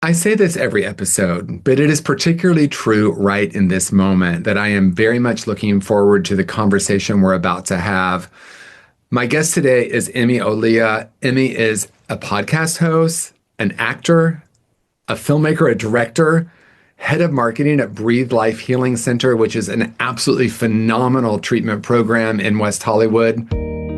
I say this every episode, but it is particularly true right in this moment that I am very much looking forward to the conversation we're about to have. My guest today is Emmy Olea. Emmy is a podcast host, an actor, a filmmaker, a director, head of marketing at Breathe Life Healing Center, which is an absolutely phenomenal treatment program in West Hollywood.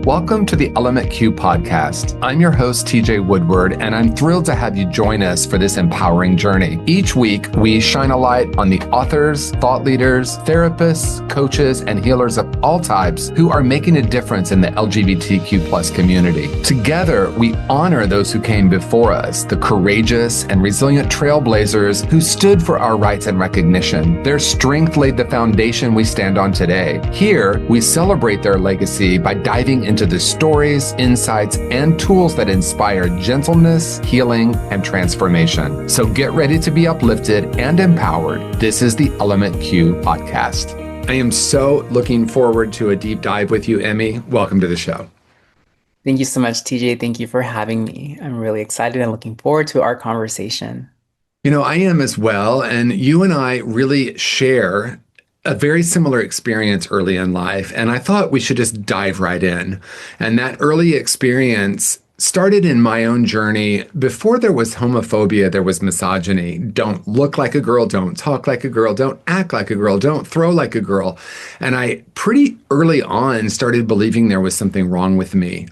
Welcome to the Element Q podcast. I'm your host, TJ Woodward, and I'm thrilled to have you join us for this empowering journey. Each week, we shine a light on the authors, thought leaders, therapists, coaches, and healers of all types who are making a difference in the LGBTQ plus community. Together, we honor those who came before us, the courageous and resilient trailblazers who stood for our rights and recognition. Their strength laid the foundation we stand on today. Here, we celebrate their legacy by diving into the stories, insights, and tools that inspire gentleness, healing, and transformation. So get ready to be uplifted and empowered. This is the Element Q podcast. I am so looking forward to a deep dive with you, Emmy. Welcome to the show. Thank you so much, TJ. Thank you for having me. I'm really excited and looking forward to our conversation. I am as well. And you and I really share a very similar experience early in life. And I thought we should just dive right in. And that early experience started in my own journey. Before there was homophobia, there was misogyny. Don't look like a girl, don't talk like a girl, don't act like a girl, don't throw like a girl. And I pretty early on started believing there was something wrong with me.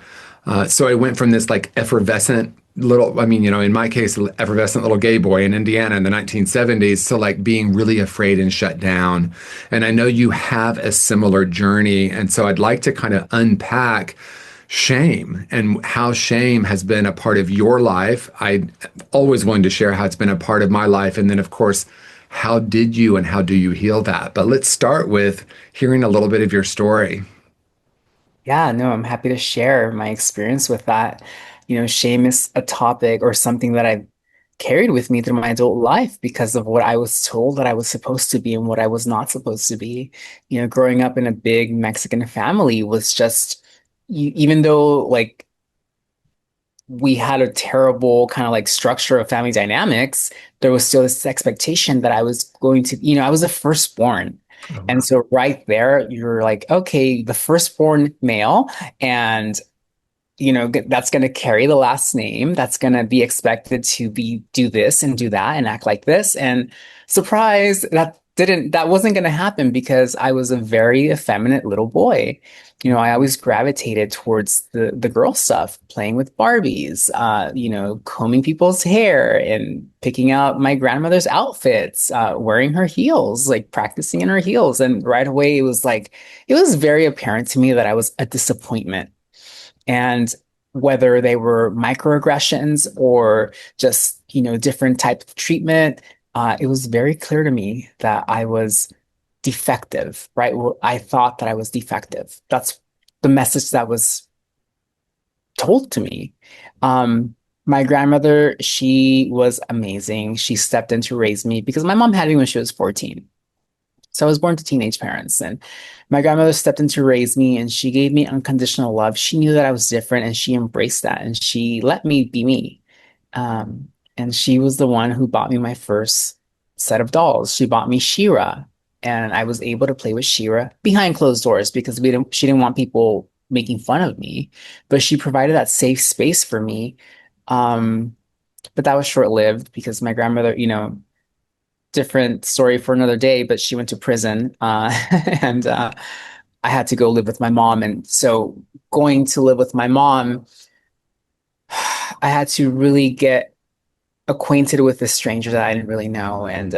So I went from this like effervescent in my case, effervescent little gay boy in Indiana in the 1970s to like being really afraid and shut down. And I know you have a similar journey. And so I'd like to kind of unpack shame and how shame has been a part of your life. I always wanted to share how it's been a part of my life. And then, of course, how did you and how do you heal that? But let's start with hearing a little bit of your story. Yeah, no, I'm happy to share my experience with that. Shame is a topic or something that I've carried with me through my adult life because of what I was told that I was supposed to be and what I was not supposed to be. Growing up in a big Mexican family was just, even though like we had a terrible kind of like structure of family dynamics, there was still this expectation that I was going to, I was a firstborn. Oh, And wow. so right there, you're like, okay, the firstborn male, and that's going to carry the last name. That's going to be expected to be do this and do that and act like this. And surprise, that wasn't going to happen because I was a very effeminate little boy. I always gravitated towards the girl stuff, playing with Barbies, combing people's hair and picking out my grandmother's outfits, wearing her heels, like practicing in her heels. And right away, it was very apparent to me that I was a disappointment. And whether they were microaggressions or just, different type of treatment, it was very clear to me that I was defective, right? Well, I thought that I was defective. That's the message that was told to me. My grandmother, she was amazing. She stepped in to raise me because my mom had me when she was 14. So I was born to teenage parents, and my grandmother stepped in to raise me, and she gave me unconditional love. She knew that I was different, and she embraced that, and she let me be me. And she was the one who bought me my first set of dolls. She bought me Shira, and I was able to play with Shira behind closed doors because she didn't want people making fun of me, but she provided that safe space for me. Um, but that was short-lived because my grandmother, different story for another day, but she went to prison, and I had to go live with my mom. And so going to live with my mom, I had to really get acquainted with this stranger that I didn't really know. And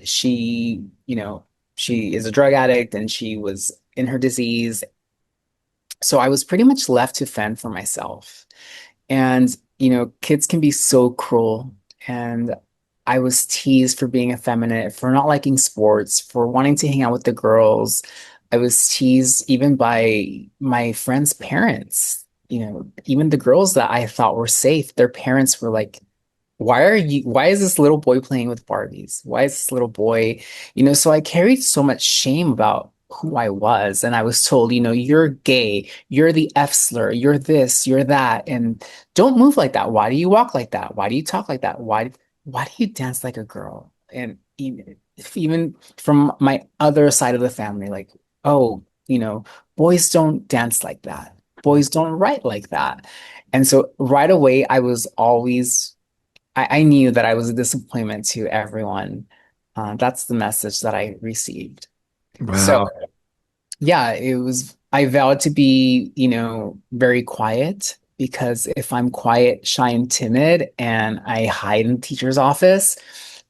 she is a drug addict and she was in her disease. So I was pretty much left to fend for myself. And, kids can be so cruel. And I was teased for being effeminate, for not liking sports, for wanting to hang out with the girls. I was teased even by my friends' parents. Even the girls that I thought were safe, their parents were like, why is this little boy playing with Barbies? Why is this little boy, so I carried so much shame about who I was. And I was told, you're gay, you're the F slur, you're this, you're that. And don't move like that. Why do you walk like that? Why do you talk like that? Why? why do you dance like a girl? And even from my other side of the family, like, oh, boys don't dance like that. Boys don't write like that. And so right away, I knew that I was a disappointment to everyone. That's the message that I received. So Wow. yeah, I vowed to be, very quiet because if I'm quiet, shy, and timid and I hide in the teacher's office,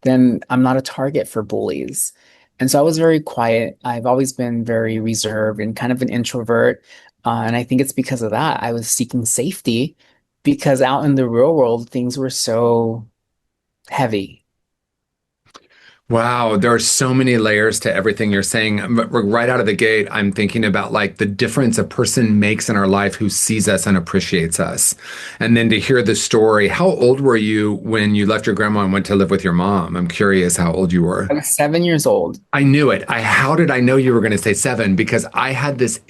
then I'm not a target for bullies. And so I was very quiet. I've always been very reserved and kind of an introvert. And I think it's because of that. I was seeking safety because out in the real world, things were so heavy. Wow, there are so many layers to everything you're saying. Right out of the gate, I'm thinking about like the difference a person makes in our life who sees us and appreciates us. And then to hear the story, how old were you when you left your grandma and went to live with your mom? I'm curious how old you were. I was 7 years old. I knew it. How did I know you were going to say seven? Because I had this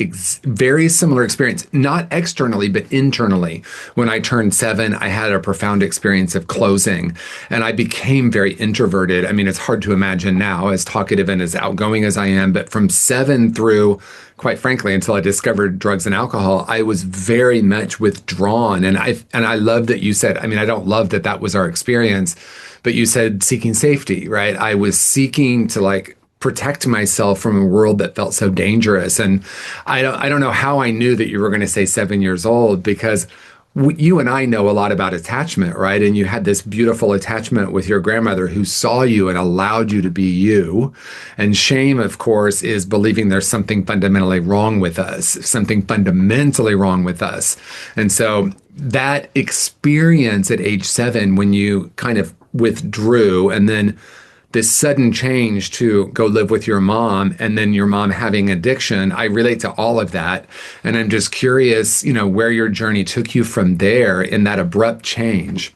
very similar experience, not externally, but internally. When I turned seven, I had a profound experience of closing and I became very introverted. I mean, it's hard to imagine now, as talkative and as outgoing as I am, but from seven through, quite frankly, until I discovered drugs and alcohol, I was very much withdrawn. And I love that you said, I mean, I don't love that that was our experience, but you said seeking safety, right? I was seeking to like protect myself from a world that felt so dangerous. And I don't know how I knew that you were going to say 7 years old because you and I know a lot about attachment, right? And you had this beautiful attachment with your grandmother who saw you and allowed you to be you. And shame, of course, is believing there's something fundamentally wrong with us, something fundamentally wrong with us. And so that experience at age seven, when you kind of withdrew and then this sudden change to go live with your mom and then your mom having addiction, I relate to all of that. And I'm just curious, where your journey took you from there in that abrupt change.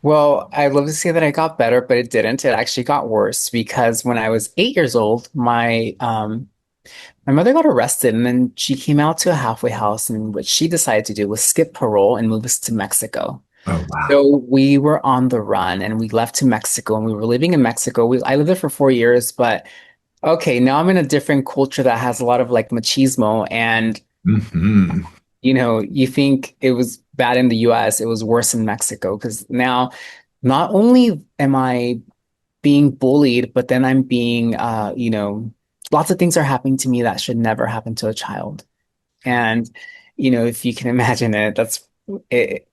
Well, I'd love to say that I got better, but it didn't. It actually got worse because when I was 8 years old, my mother got arrested and then she came out to a halfway house and what she decided to do was skip parole and move us to Mexico. Oh, wow. So we were on the run and we left to Mexico and we were living in Mexico. I lived there for 4 years, but okay, now I'm in a different culture that has a lot of like machismo and Hmm. you think it was bad in the US, it was worse in Mexico because now not only am I being bullied, but then I'm being, lots of things are happening to me that should never happen to a child. And, if you can imagine it, that's it.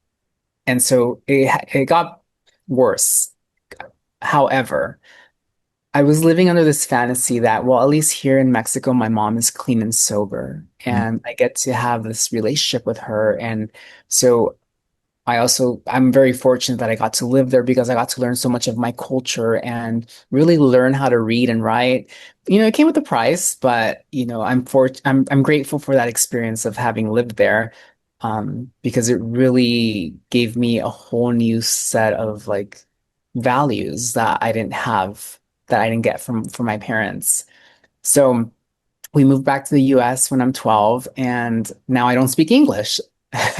And so it got worse. However, I was living under this fantasy that, well, at least here in Mexico, my mom is clean and sober, and I get to have this relationship with her. And so I'm very fortunate that I got to live there because I got to learn so much of my culture and really learn how to read and write. It came with a price, but I'm grateful for that experience of having lived there, because it really gave me a whole new set of like values that I didn't have, that I didn't get from my parents. So we moved back to the US when I'm 12, and now I don't speak English.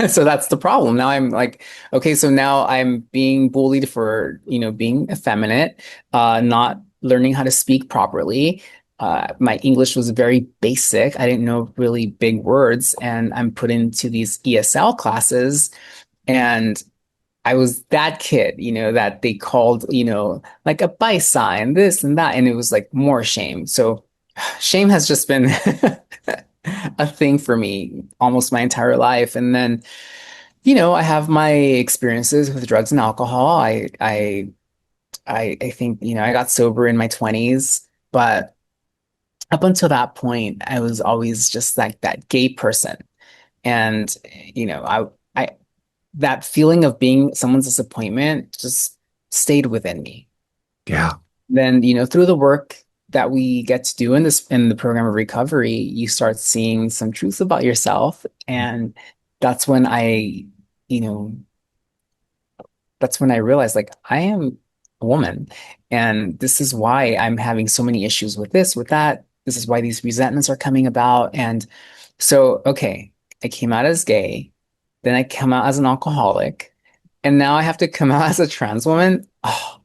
So that's the problem. Now I'm like, okay, so now I'm being bullied for, being effeminate, not learning how to speak properly. My English was very basic. I didn't know really big words, and I'm put into these ESL classes, and I was that kid, that they called, like a by sign, this and that, and it was like more shame. So shame has just been a thing for me almost my entire life. And then, I have my experiences with drugs and alcohol. I think, I got sober in my 20s, but up until that point, I was always just like that gay person. And, I that feeling of being someone's disappointment just stayed within me. Yeah. Then, through the work that we get to do in the program of recovery, you start seeing some truth about yourself. And that's when you know, that's when I realized like I am a woman. And this is why I'm having so many issues with this, with that. This is why these resentments are coming about. And so, okay, I came out as gay, then I come out as an alcoholic, and now I have to come out as a trans woman. Oh,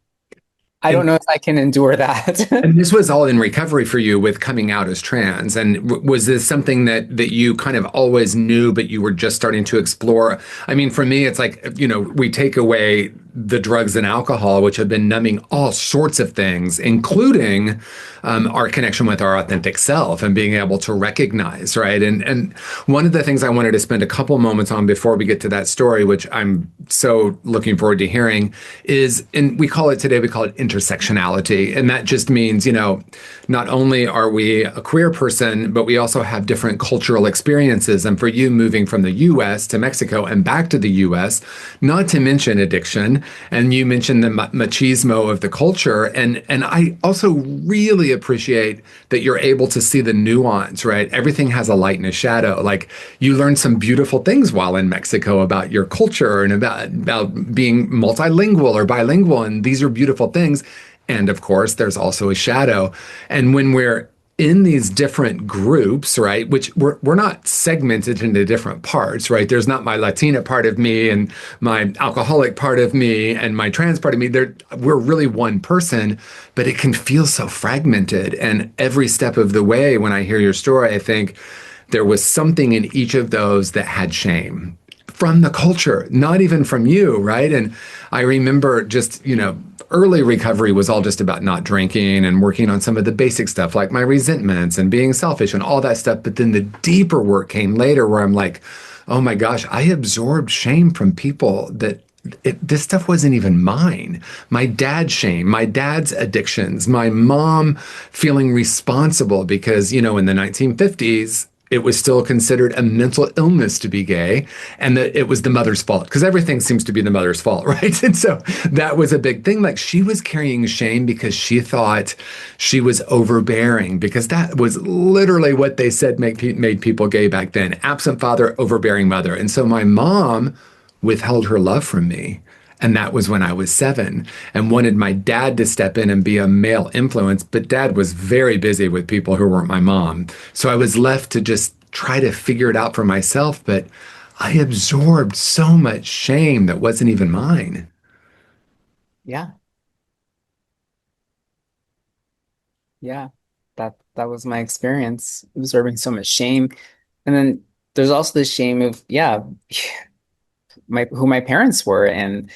I don't know if I can endure that. And this was all in recovery for you with coming out as trans. And was this something that you kind of always knew, but you were just starting to explore? I mean, for me, it's like, we take away the drugs and alcohol, which have been numbing all sorts of things, including our connection with our authentic self and being able to recognize, right? And one of the things I wanted to spend a couple moments on before we get to that story, which I'm so looking forward to hearing, is, and we call it today, we call it intersectionality. And that just means, not only are we a queer person, but we also have different cultural experiences. And for you moving from the US to Mexico and back to the US, not to mention addiction, and you mentioned the machismo of the culture. And I also really appreciate that you're able to see the nuance, right? Everything has a light and a shadow. Like you learned some beautiful things while in Mexico about your culture and about being multilingual or bilingual. And these are beautiful things. And of course, there's also a shadow. And when we're in these different groups, right, which we're not segmented into different parts, right? There's not my Latina part of me and my alcoholic part of me and my trans part of me. We're really one person, but it can feel so fragmented. And every step of the way, when I hear your story, I think there was something in each of those that had shame from the culture, not even from you, right? And I remember just, early recovery was all just about not drinking and working on some of the basic stuff like my resentments and being selfish and all that stuff. But then the deeper work came later where I'm like, oh my gosh, I absorbed shame from people that this stuff wasn't even mine. My dad's shame, my dad's addictions, my mom feeling responsible because, in the 1950s, it was still considered a mental illness to be gay and that it was the mother's fault because everything seems to be the mother's fault, right? And so that was a big thing. Like she was carrying shame because she thought she was overbearing because that was literally what they said made people gay back then. Absent father, overbearing mother. And so my mom withheld her love from me. And that was when I was 7 and wanted my dad to step in and be a male influence. But dad was very busy with people who weren't my mom. So I was left to just try to figure it out for myself. But I absorbed so much shame that wasn't even mine. Yeah, yeah. That was my experience, absorbing so much shame. And then there's also the shame of, yeah, my who my parents were and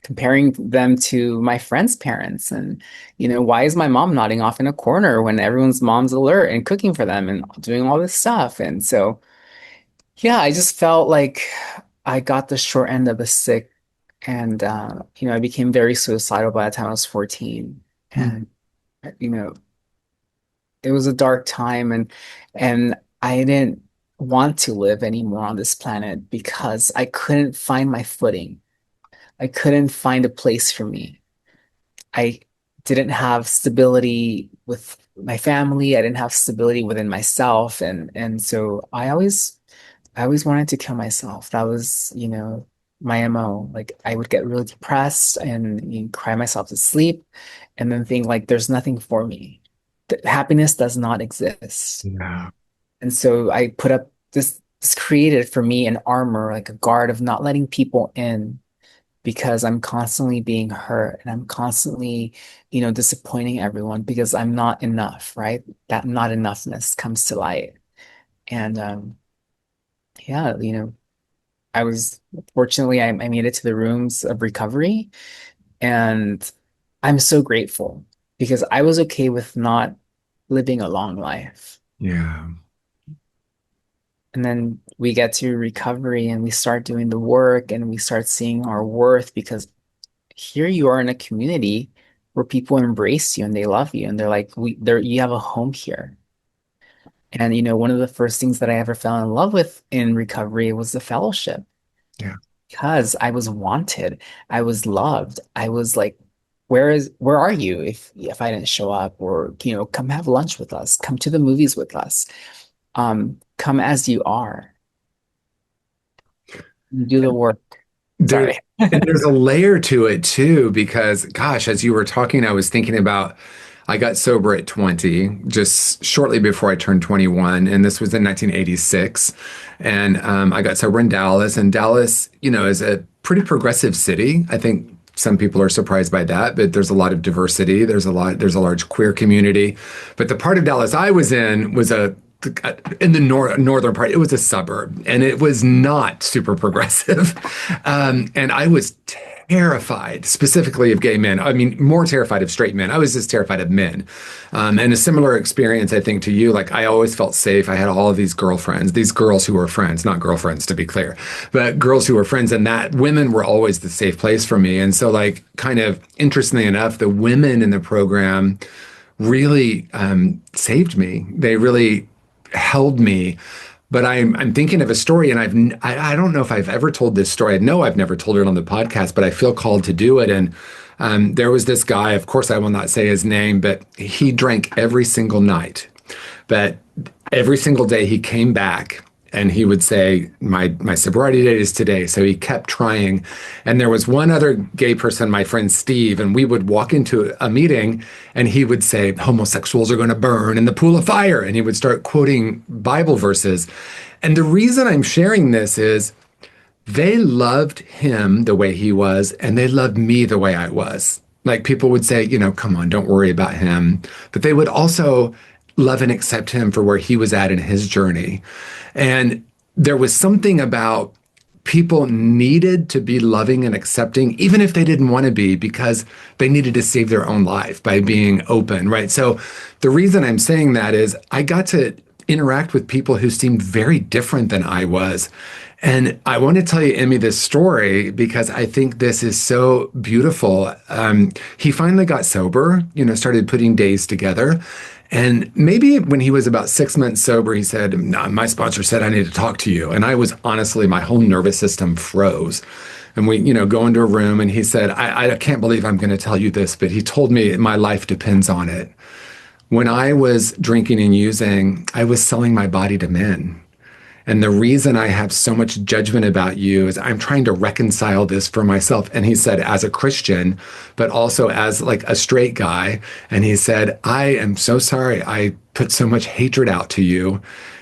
comparing them to my friends' parents and why is my mom nodding off in a corner when everyone's mom's alert and cooking for them and doing all this stuff. And so yeah, I just felt like I got the short end of the stick and I became very suicidal by the time I was 14. Hmm. And you know it was a dark time and I didn't want to live anymore on this planet because I couldn't find my footing. I couldn't find a place for me. I didn't have stability with my family. I didn't have stability within myself. And so I always wanted to kill myself. That was, my MO. Like I would get really depressed and cry myself to sleep and then think like there's nothing for me. Happiness does not exist. Yeah. And so I put up this created for me an armor, like a guard of not letting people in because I'm constantly being hurt and I'm constantly, disappointing everyone because I'm not enough, right? That not enoughness comes to light. And yeah, I was fortunately I made it to the rooms of recovery and I'm so grateful because I was okay with not living a long life. Yeah. And then we get to recovery and we start doing the work and we start seeing our worth because here you are in a community where people embrace you and they love you and they're like you have a home here. And one of the first things that I ever fell in love with in recovery was the fellowship Yeah. because I was wanted, I was loved. I was like, where are you if I didn't show up or come have lunch with us, come to the movies with us. Come as you are, do the work. There, Sorry. and there's a layer to it too, because gosh, as you were talking, I was thinking about I got sober at 20, just shortly before I turned 21, and this was in 1986. And I got sober in Dallas, and Dallas, is a pretty progressive city. I think some people are surprised by that, but there's a lot of diversity. There's a large queer community. But the part of Dallas I was in was in the northern part, it was a suburb and it was not super progressive. And I was terrified, specifically of gay men. I mean, more terrified of straight men. I was just terrified of men. And a similar experience, I think, to you. Like, I always felt safe. I had all of these girlfriends, these girls who were friends, not girlfriends, to be clear, but girls who were friends. And that women were always the safe place for me. And so, like, kind of interestingly enough, the women in the program really saved me. They really held me. But I'm thinking of a story, and I don't know if I've ever told this story. I know I've never told it on the podcast, but I feel called to do it. And there was this guy. Of course, I will not say his name, but he drank every single night. But every single day he came back and he would say, my sobriety date is today. So he kept trying. And there was one other gay person, my friend Steve, and we would walk into a meeting and he would say, homosexuals are going to burn in the pool of fire. And he would start quoting Bible verses. And the reason I'm sharing this is they loved him the way he was, and they loved me the way I was. Like, people would say, come on, don't worry about him. But they would also love and accept him for where he was at in his journey. And there was something about people needed to be loving and accepting, even if they didn't want to be, because they needed to save their own life by being open, right? So the reason I'm saying that is I got to interact with people who seemed very different than I was. And I want to tell you, Emmy, this story because I think this is so beautiful. He finally got sober, started putting days together. And maybe when he was about 6 months sober, he said, "No, my sponsor said I need to talk to you." And I was honestly, my whole nervous system froze. And we, go into a room and he said, I can't believe I'm going to tell you this, but he told me my life depends on it. When I was drinking and using, I was selling my body to men. And the reason I have so much judgment about you is I'm trying to reconcile this for myself. And he said, as a Christian, but also as like a straight guy. And he said, I am so sorry I put so much hatred out to you.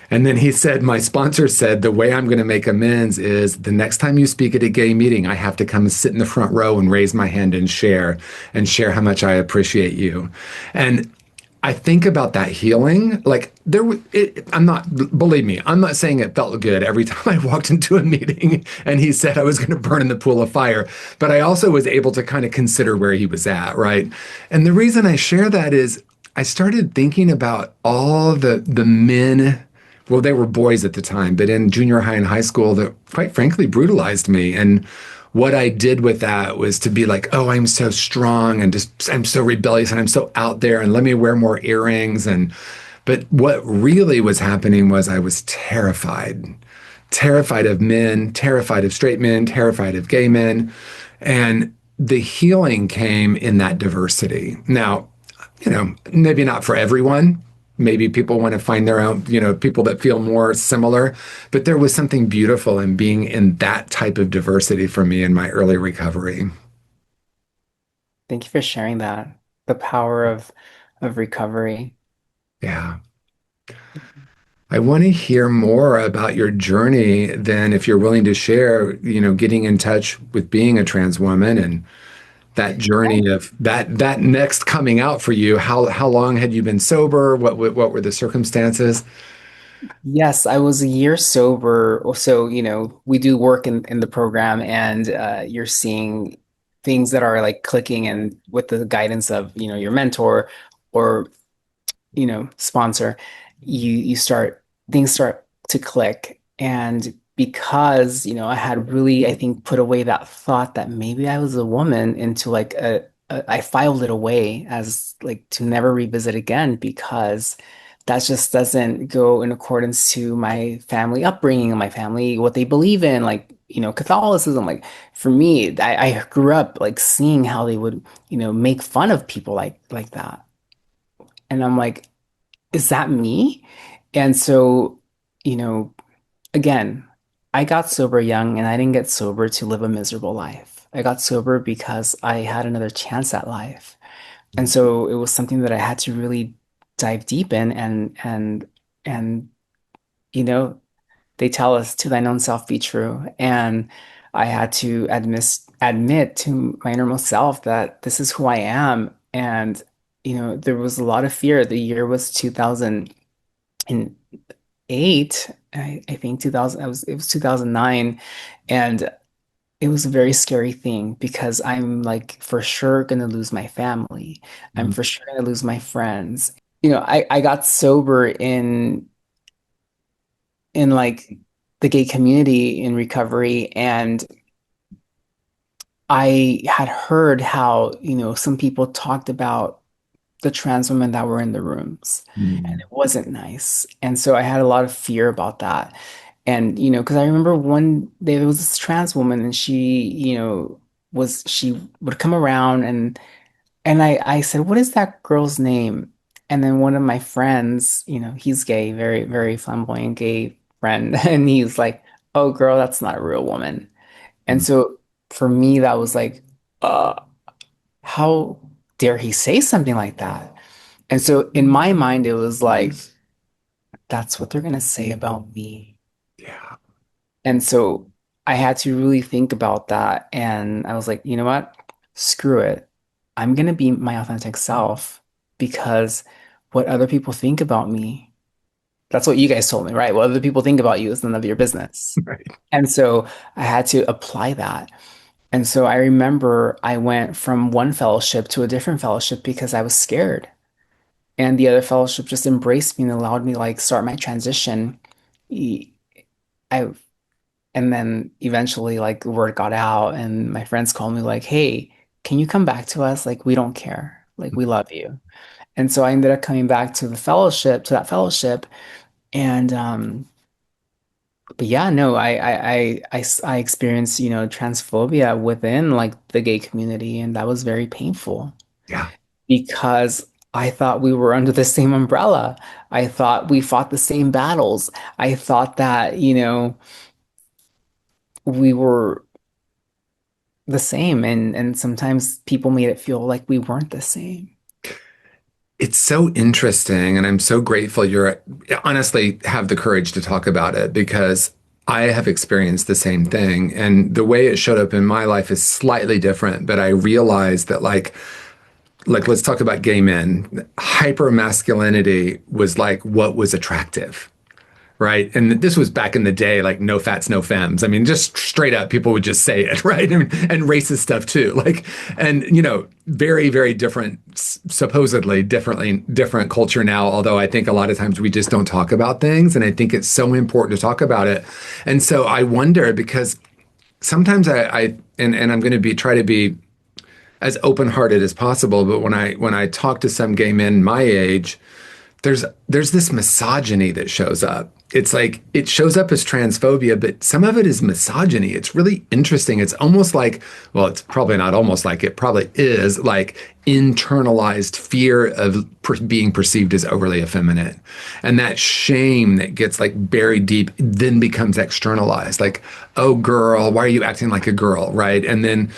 And then he said, my sponsor said, the way I'm going to make amends is the next time you speak at a gay meeting, I have to come and sit in the front row and raise my hand and share how much I appreciate you. And I think about that healing. Like I'm not, believe me, I'm not saying it felt good every time I walked into a meeting and he said I was going to burn in the pool of fire. But I also was able to kind of consider where he was at, right? And the reason I share that is I started thinking about all the men. Well, they were boys at the time, but in junior high and high school that quite frankly brutalized me. And what I did with that was to be like, oh, I'm so strong and just I'm so rebellious and I'm so out there and let me wear more earrings. But what really was happening was I was terrified, terrified of men, terrified of straight men, terrified of gay men. And the healing came in that diversity. Now, maybe not for everyone. Maybe people want to find their own, people that feel more similar. But there was something beautiful in being in that type of diversity for me in my early recovery. Thank you for sharing that. The power of recovery. Yeah. I want to hear more about your journey then if you're willing to share, getting in touch with being a trans woman and that journey of that next coming out for you. How long had you been sober? What were the circumstances? Yes, I was a year sober. So, we do work in the program and you're seeing things that are like clicking and with the guidance of, your mentor or, sponsor, you start things start to click. And because, I had really, I think, put away that thought that maybe I was a woman into like I filed it away as like to never revisit again because that just doesn't go in accordance to my family upbringing and my family, what they believe in, like, Catholicism. Like for me, I grew up like seeing how they would, make fun of people like that. And I'm like, is that me? And so, you know, again, I got sober young and I didn't get sober to live a miserable life. I got sober because I had another chance at life. And so it was something that I had to really dive deep in and you know, they tell us to thine own self be true. And I had to admit to my innermost self that this is who I am. And, there was a lot of fear. The year was 2008. I think 2000, it was 2009. And it was a very scary thing because I'm like for sure gonna lose my family. I'm Mm, for sure gonna lose my friends. I got sober in like the gay community in recovery, and I had heard how, some people talked about the trans women that were in the rooms, and mm, it wasn't nice. And so I had a lot of fear about that. And, because I remember one day there was this trans woman, and she would come around, and I said, "What is that girl's name?" And then one of my friends, he's gay, very, very flamboyant gay friend, and he's like, "Oh, girl, that's not a real woman." And mm. so for me, that was like, uh, how dare he say something like that? And so in my mind, it was like, that's what they're gonna say about me. Yeah. And so I had to really think about that. And I was like, you know what? Screw it. I'm gonna be my authentic self because what other people think about me, that's what you guys told me, right? What other people think about you is none of your business. Right. And so I had to apply that. And so I remember I went from one fellowship to a different fellowship because I was scared. And the other fellowship just embraced me and allowed me to like start my transition. E- I and then eventually like the word got out and my friends called me like, "Hey, can you come back to us? Like we don't care. Like we love you." And so I ended up coming back to that fellowship. And but yeah, no, I experienced, transphobia within like the gay community, and that was very painful Yeah. because I thought we were under the same umbrella. I thought we fought the same battles. I thought that, we were the same, and sometimes people made it feel like we weren't the same. It's so interesting, and I'm so grateful you're honestly have the courage to talk about it because I have experienced the same thing. And the way it showed up in my life is slightly different, but I realized that like let's talk about gay men. Hyper masculinity was like what was attractive. Right. And this was back in the day, like no fats, no femmes. I mean, just straight up, people would just say it, right? And racist stuff too. Like, and very, very different, supposedly different culture now. Although I think a lot of times we just don't talk about things. And I think it's so important to talk about it. And so I wonder because sometimes and I'm going to try to be as open-hearted as possible. But when I talk to some gay men my age, there's this misogyny that shows up. It's like it shows up as transphobia, but some of it is misogyny. It's really interesting. It's almost like, well, it's probably not almost like it probably is like internalized fear of being perceived as overly effeminate. And that shame that gets like buried deep then becomes externalized. Like, oh girl, why are you acting like a girl? Right. And then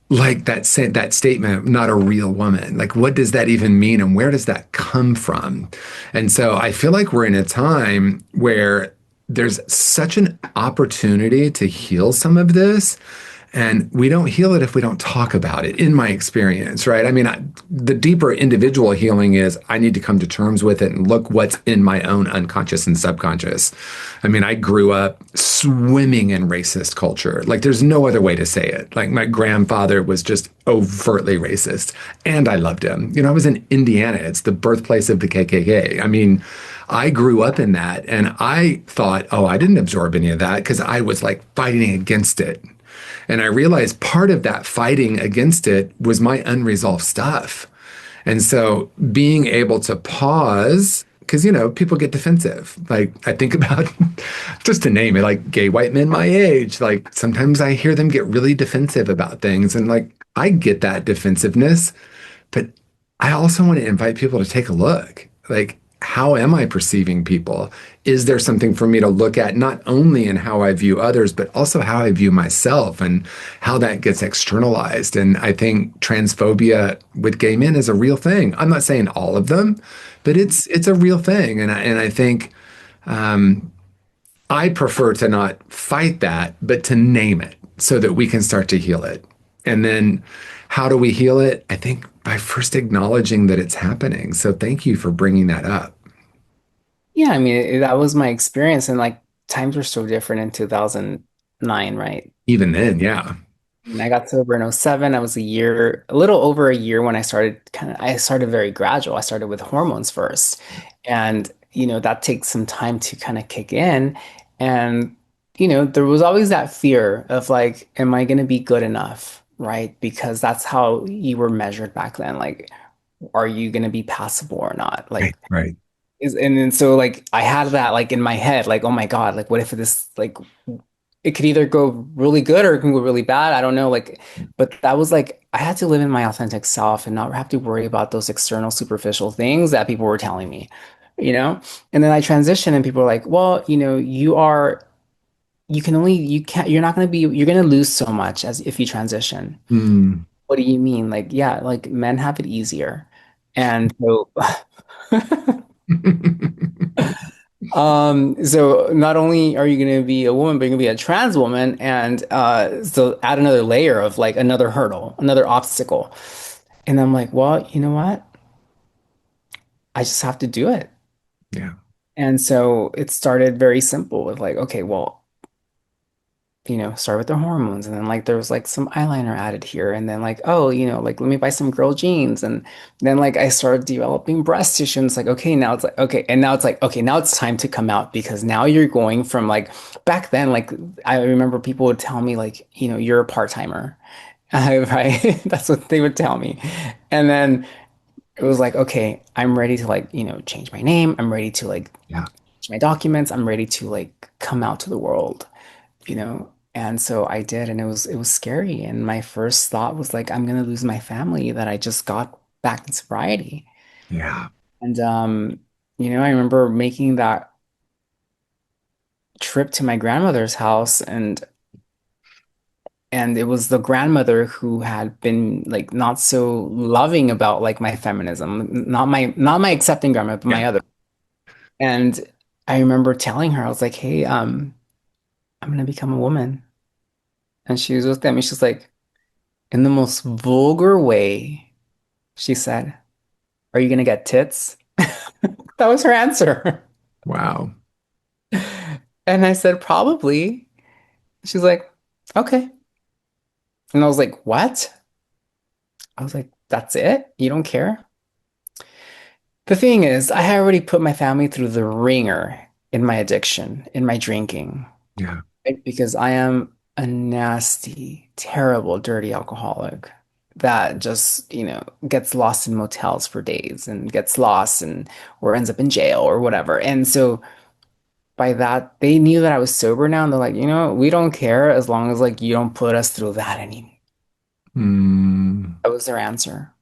like that statement, not a real woman. Like, what does that even mean, and where does that come from? And so I feel like we're in a time where there's such an opportunity to heal some of this, and we don't heal it if we don't talk about it, in my experience, right? I mean, the deeper individual healing is I need to come to terms with it and look what's in my own unconscious and subconscious. I mean, I grew up swimming in racist culture. Like, there's no other way to say it. Like, my grandfather was just overtly racist, and I loved him. I was in Indiana, it's the birthplace of the KKK. I mean, I grew up in that, and I thought, oh, I didn't absorb any of that because I was like fighting against it. And I realized part of that fighting against it was my unresolved stuff. And so being able to pause, because, people get defensive. Like, I think about, just to name it, like gay white men my age, like sometimes I hear them get really defensive about things. And like, I get that defensiveness, but I also want to invite people to take a look. Like, how am I perceiving people? Is there something for me to look at, not only in how I view others, but also how I view myself and how that gets externalized? And I think transphobia with gay men is a real thing. I'm not saying all of them, but it's a real thing. And I think I prefer to not fight that, but to name it so that we can start to heal it. And then how do we heal it? I think by first acknowledging that it's happening. So thank you for bringing that up. Yeah, I mean, that was my experience. And like times were so different in 2009, right? Even then, yeah. And I got sober in '07. I was a little over a year when I started very gradual. I started with hormones first. And, that takes some time to kind of kick in. And, there was always that fear of like, am I going to be good enough? Right? Because that's how you were measured back then. Like, are you going to be passable or not? Right, Like, right. and then so like I had that like in my head, like, oh my God, like what if this like it could either go really good or it can go really bad. I don't know. Like, but that was like I had to live in my authentic self and not have to worry about those external superficial things that people were telling me, you know? And then I transitioned and people were like, well, you're not going to be, you're going to lose so much as if you transition. Mm. What do you mean? Like, yeah, like men have it easier. And so so not only are you going to be a woman, but you're going to be a trans woman, and so add another layer of like another hurdle, another obstacle. And I'm like, well, you know what? I just have to do it. Yeah, And so it started very simple with like, okay, well, start with the hormones. And then like there was like some eyeliner added here. And then like, oh, like let me buy some girl jeans. And then like I started developing breast tissue. And it's like, okay, now it's like, okay. And now it's like, okay, now it's time to come out because now you're going from like back then, like I remember people would tell me like, you're a part-timer. Right? That's what they would tell me. And then it was like, okay, I'm ready to like, change my name. I'm ready to like yeah, change my documents. I'm ready to like come out to the world, you know? And so I did, and it was scary. And my first thought was like, I'm gonna lose my family that I just got back in sobriety. yeah, And I remember making that trip to my grandmother's house and it was the grandmother who had been like not so loving about like my feminism, not my accepting grandmother, but yeah. my other. And I remember telling her, I was like, hey, I'm gonna become a woman. And she was with them, and she's like, in the most vulgar way, she said, are you gonna get tits? That was her answer. Wow. And I said, probably. She's like, okay. And I was like, what? I was like, that's it? You don't care? The thing is, I had already put my family through the ringer in my addiction, in my drinking, Yeah. right? Because I am a nasty, terrible, dirty alcoholic that just, gets lost in motels for days and gets lost and or ends up in jail or whatever. And so by that, they knew that I was sober now, and they're like, we don't care as long as like you don't put us through that anymore. Mm. That was their answer.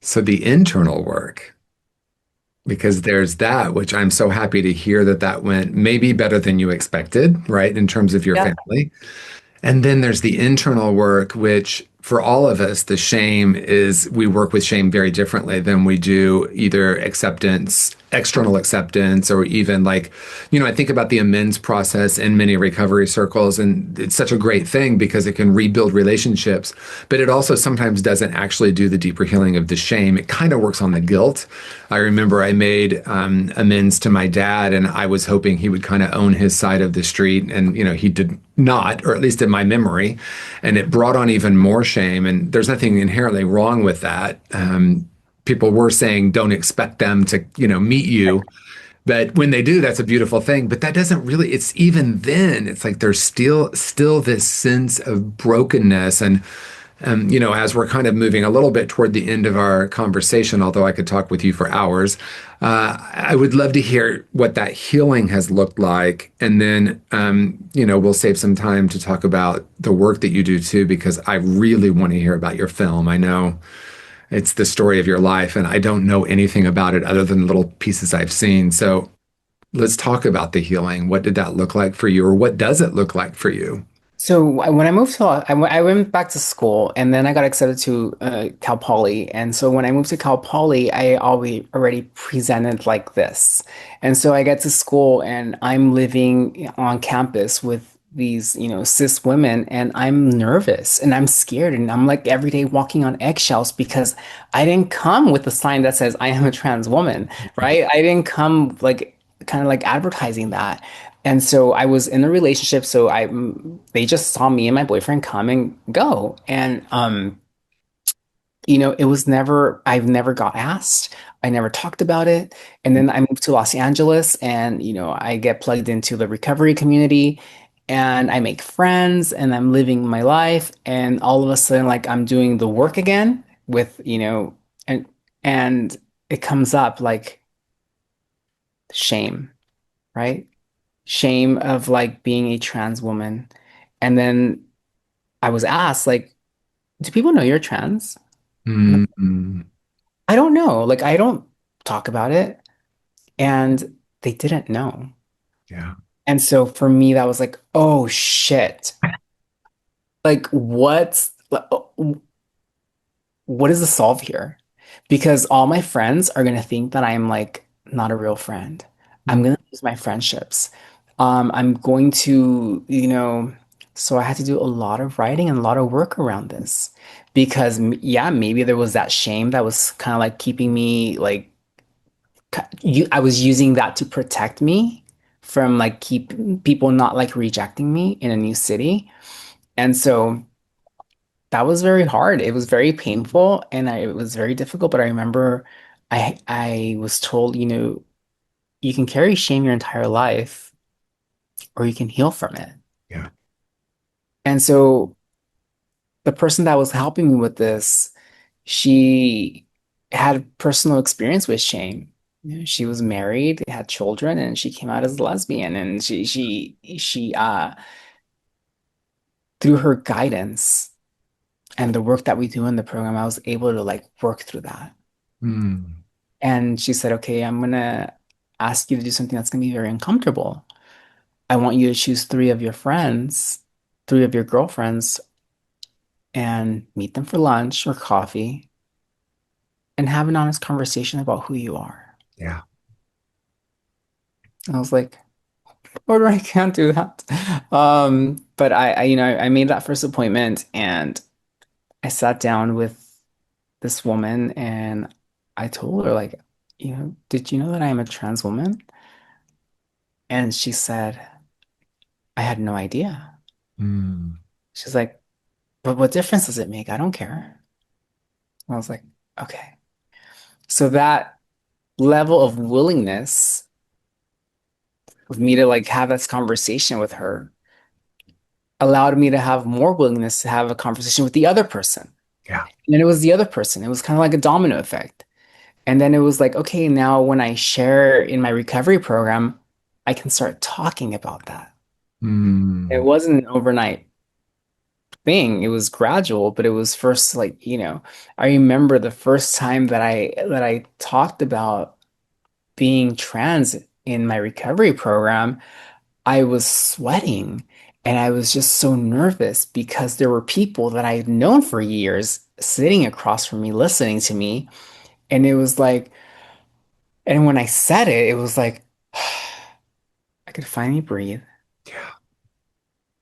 So the internal work, because there's that, which I'm so happy to hear that that went maybe better than you expected, right, in terms of your Yeah. family. And then there's the internal work, which for all of us, the shame is we work with shame very differently than we do either acceptance, external acceptance, or even like, I think about the amends process in many recovery circles, and it's such a great thing because it can rebuild relationships, but it also sometimes doesn't actually do the deeper healing of the shame. It kind of works on the guilt. I remember I made amends to my dad, and I was hoping he would kind of own his side of the street, and he did not, or at least in my memory, and it brought on even more shame. And there's nothing inherently wrong with that. People were saying don't expect them to, meet you, but when they do, that's a beautiful thing. But that doesn't really. It's even then. It's like there's still this sense of brokenness, and as we're kind of moving a little bit toward the end of our conversation, although I could talk with you for hours, I would love to hear what that healing has looked like. And then, we'll save some time to talk about the work that you do too, because I really want to hear about your film. I know it's the story of your life, and I don't know anything about it other than little pieces I've seen. So let's talk about the healing. What did that look like for you, or what does it look like for you? So when I moved to, I went back to school and then I got accepted to Cal Poly. And so when I moved to Cal Poly, I already presented like this. And so I get to school and I'm living on campus with these, cis women, and I'm nervous and I'm scared and I'm like every day walking on eggshells because I didn't come with a sign that says I am a trans woman, right? I didn't come like kind of like advertising that. And so I was in a relationship, so they just saw me and my boyfriend come and go. And it was never, I've never got asked. I never talked about it. And then I moved to Los Angeles and, I get plugged into the recovery community and I make friends and I'm living my life. And all of a sudden, like I'm doing the work again with, and it comes up like shame, right? Shame of like being a trans woman. And then I was asked, like, do people know you're trans? I'm like, Mm, I don't know. Like, I don't talk about it. And they didn't know. yeah. And so for me, that was like, oh shit. Like, what is the solve here? Because all my friends are gonna think that I'm like not a real friend. I'm gonna lose my friendships. I'm going to, so I had to do a lot of writing and a lot of work around this because yeah, maybe there was that shame that was kind of like keeping me like I was using that to protect me from like keep people not like rejecting me in a new city. And so that was very hard. It was very painful and it was very difficult. But I remember I was told, you can carry shame your entire life or you can heal from it. Yeah. And so the person that was helping me with this, she had personal experience with shame. She was married, had children, and she came out as a lesbian. And she through her guidance and the work that we do in the program, I was able to like work through that. Mm, And she said, okay, I'm gonna ask you to do something that's gonna be very uncomfortable. I want you to choose three of your friends, three of your girlfriends, and meet them for lunch or coffee and have an honest conversation about who you are. yeah. And I was like, Lord, I can't do that. But I made that first appointment and I sat down with this woman and I told her, like, did you know that I am a trans woman? And she said, I had no idea. Mm, She's like, but what difference does it make? I don't care. And I was like, okay. So that level of willingness of me to like have this conversation with her allowed me to have more willingness to have a conversation with the other person. yeah. And then it was the other person. It was kind of like a domino effect. And then it was like, okay, now when I share in my recovery program, I can start talking about that. It Mm, wasn't an overnight thing. It was gradual, but it was first like, I remember the first time that I talked about being trans in my recovery program, I was sweating and I was just so nervous because there were people that I had known for years sitting across from me, listening to me. And it was like, and when I said it, it was like, I could finally breathe. yeah.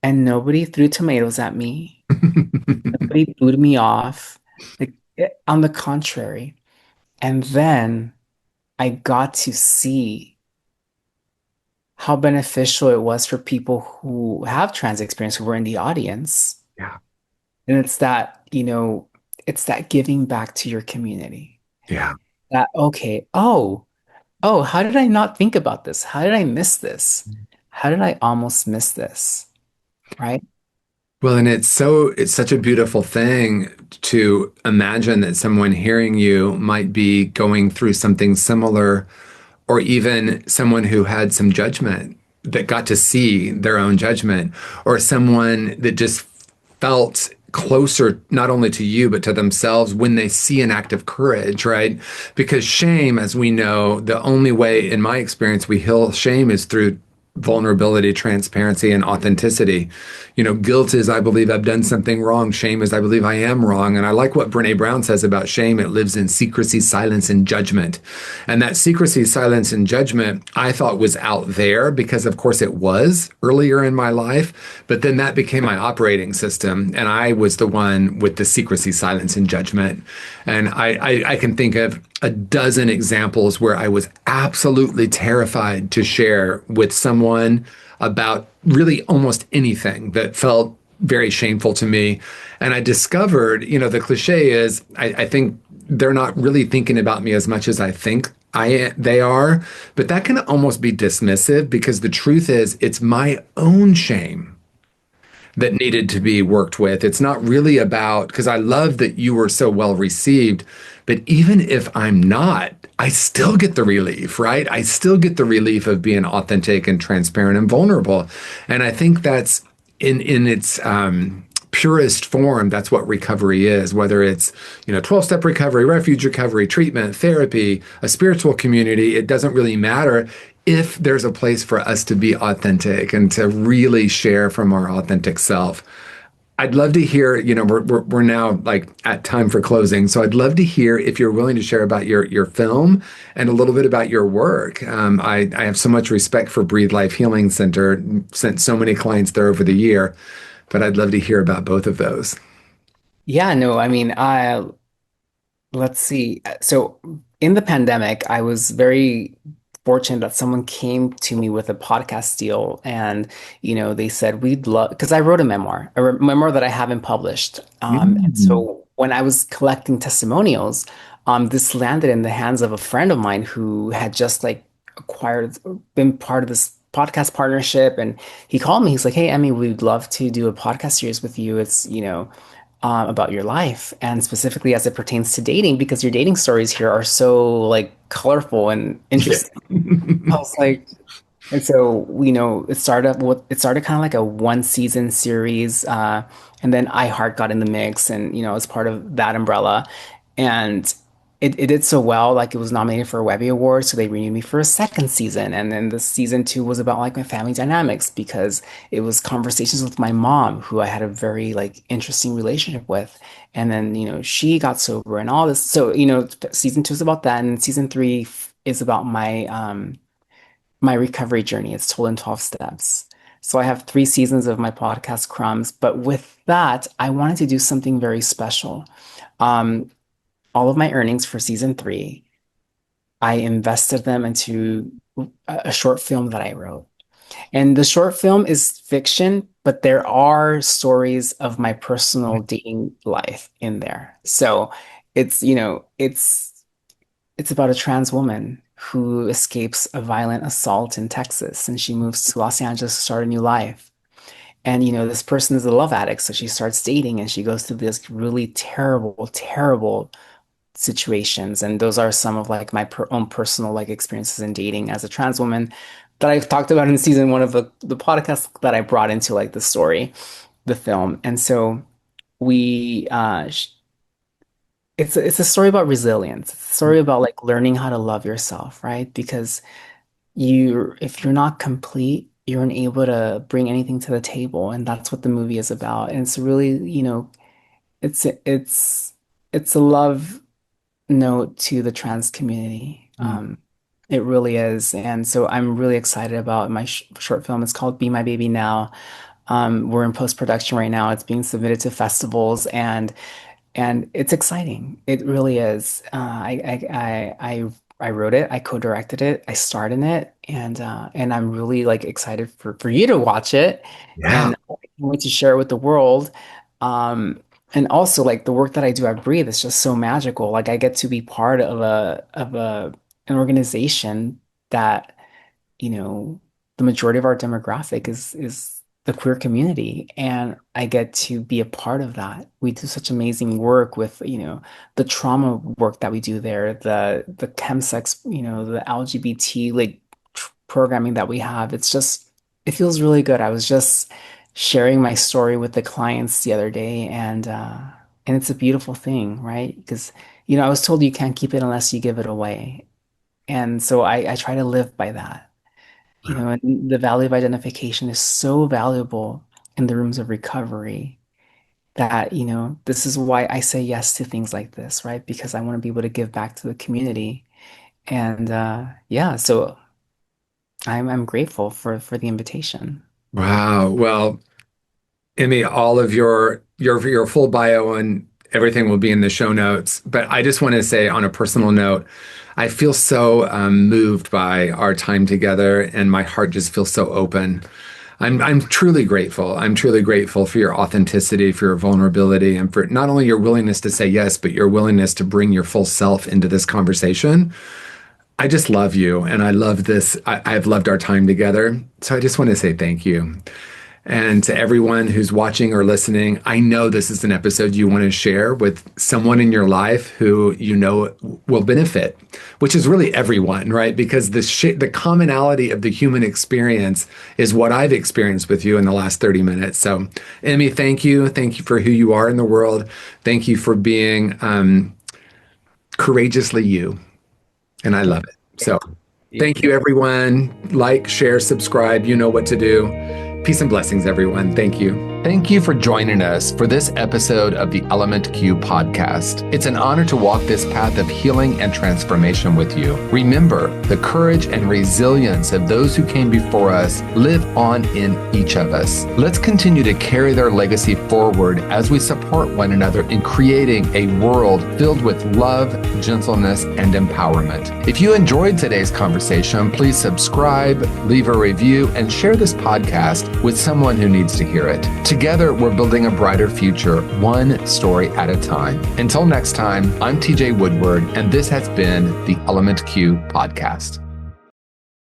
And nobody threw tomatoes at me. Nobody booed me off. Like, on the contrary. And then I got to see how beneficial it was for people who have trans experience who were in the audience. Yeah. And it's that giving back to your community. Yeah. That, okay, oh, how did I not think about this? How did I miss this? How did I almost miss this? Right? Well, and it's such a beautiful thing to imagine that someone hearing you might be going through something similar, or even someone who had some judgment that got to see their own judgment, or someone that just felt closer not only to you but to themselves when they see an act of courage, right? Because shame, as we know, the only way in my experience we heal shame is through vulnerability, transparency, and authenticity. Guilt is I believe I've done something wrong. Shame is I believe I am wrong. And I like what Brene Brown says about shame. It lives in secrecy, silence, and judgment. And that secrecy, silence, and judgment I thought was out there because, of course, it was earlier in my life. But then that became my operating system. And I was the one with the secrecy, silence, and judgment. And I can think of a dozen examples where I was absolutely terrified to share with someone about really almost anything that felt very shameful to me. And I discovered, the cliche is I think they're not really thinking about me as much as I think they are, but that can almost be dismissive because the truth is it's my own shame that needed to be worked with. It's not really about, because I love that you were so well received, but even if I'm not, I still get the relief, right? I still get the relief of being authentic and transparent and vulnerable. And I think that's in its purest form, that's what recovery is, whether it's, 12-step recovery, refuge recovery, treatment, therapy, a spiritual community, it doesn't really matter if there's a place for us to be authentic and to really share from our authentic self. I'd love to hear, we're now like at time for closing. So I'd love to hear if you're willing to share about your film and a little bit about your work. I have so much respect for Breathe Life Healing Center, sent so many clients there over the year, but I'd love to hear about both of those. Yeah, no, I mean, let's see. So in the pandemic, I was very fortunate that someone came to me with a podcast deal, and they said we'd love because I wrote a memoir that I haven't published. And Mm. so when I was collecting testimonials, this landed in the hands of a friend of mine who had just like been part of this podcast partnership, and he called me. He's like, "Hey, Emmy, we'd love to do a podcast series with you. It's about your life and specifically as it pertains to dating because your dating stories here are so like colorful and Yeah. interesting." I was like, and so it started kind of like a one season series, and then iHeart got in the mix, and as part of that umbrella, and it did so well, like it was nominated for a Webby Award, so they renewed me for a second season, and then the season two was about like my family dynamics because it was conversations with my mom, who I had a very like interesting relationship with, and then she got sober and all this, so season two is about that, and season three is about my recovery journey. It's told in 12 steps. So I have 3 seasons of my podcast, Crumbs. But with that, I wanted to do something very special. Um, all of my earnings for season three, I invested them into a short film that I wrote. And the short film is fiction, but there are stories of my personal dating life in there. So it's about a trans woman who escapes a violent assault in Texas and she moves to Los Angeles to start a new life. And this person is a love addict, so she starts dating and she goes through this really terrible, terrible situations. And those are some of like my own personal like experiences in dating as a trans woman that I've talked about in season one of the podcast that I brought into like the story, the film. And so we it's a story about resilience. It's a story about like learning how to love yourself, right? Because if you're not complete, you're unable to bring anything to the table, and that's what the movie is about. And it's really, it's it's it's a love note to the trans community. It really is. And so I'm really excited about my short film. It's called Be My Baby Now. We're in post-production right now. It's being submitted to festivals, and it's exciting. It really is. I wrote it, I co-directed it, I starred in it, and I'm really like excited for you to watch it, Yeah. and I can't wait to share it with the world. Um, and also like the work that I do at Breathe is just so magical. Like I get to be part of a an organization that the majority of our demographic is the queer community, and I get to be a part of that. We do such amazing work with, the trauma work that we do there, the chemsex, the LGBT like programming that we have. It feels really good. I was just sharing my story with the clients the other day, and it's a beautiful thing, right? Because I was told you can't keep it unless you give it away. And so I try to live by that. And the value of identification is so valuable in the rooms of recovery that, this is why I say yes to things like this, right? Because I want to be able to give back to the community. And yeah, so I'm grateful for the invitation. Wow. Well, Emmy, all of your full bio and everything will be in the show notes. But I just want to say, on a personal note, I feel so moved by our time together, and my heart just feels so open. I'm truly grateful. I'm truly grateful for your authenticity, for your vulnerability, and for not only your willingness to say yes, but your willingness to bring your full self into this conversation. I just love you, and I love this. I've loved our time together. So I just want to say thank you. And to everyone who's watching or listening, I know this is an episode you want to share with someone in your life who you know will benefit, which is really everyone, right? Because the commonality of the human experience is what I've experienced with you in the last 30 minutes. So, Emmy, thank you. Thank you for who you are in the world. Thank you for being courageously you. And I love it. So, Thank thank you, you. everyone. Like, share, subscribe. You know what to do. Peace and blessings, everyone. Thank you. Thank you for joining us for this episode of the Element Q podcast. It's an honor to walk this path of healing and transformation with you. Remember, the courage and resilience of those who came before us live on in each of us. Let's continue to carry their legacy forward as we support one another in creating a world filled with love, gentleness, and empowerment. If you enjoyed today's conversation, please subscribe, leave a review, and share this podcast with someone who needs to hear it. Together, we're building a brighter future, one story at a time. Until next time, I'm TJ Woodward, and this has been the Element Q podcast.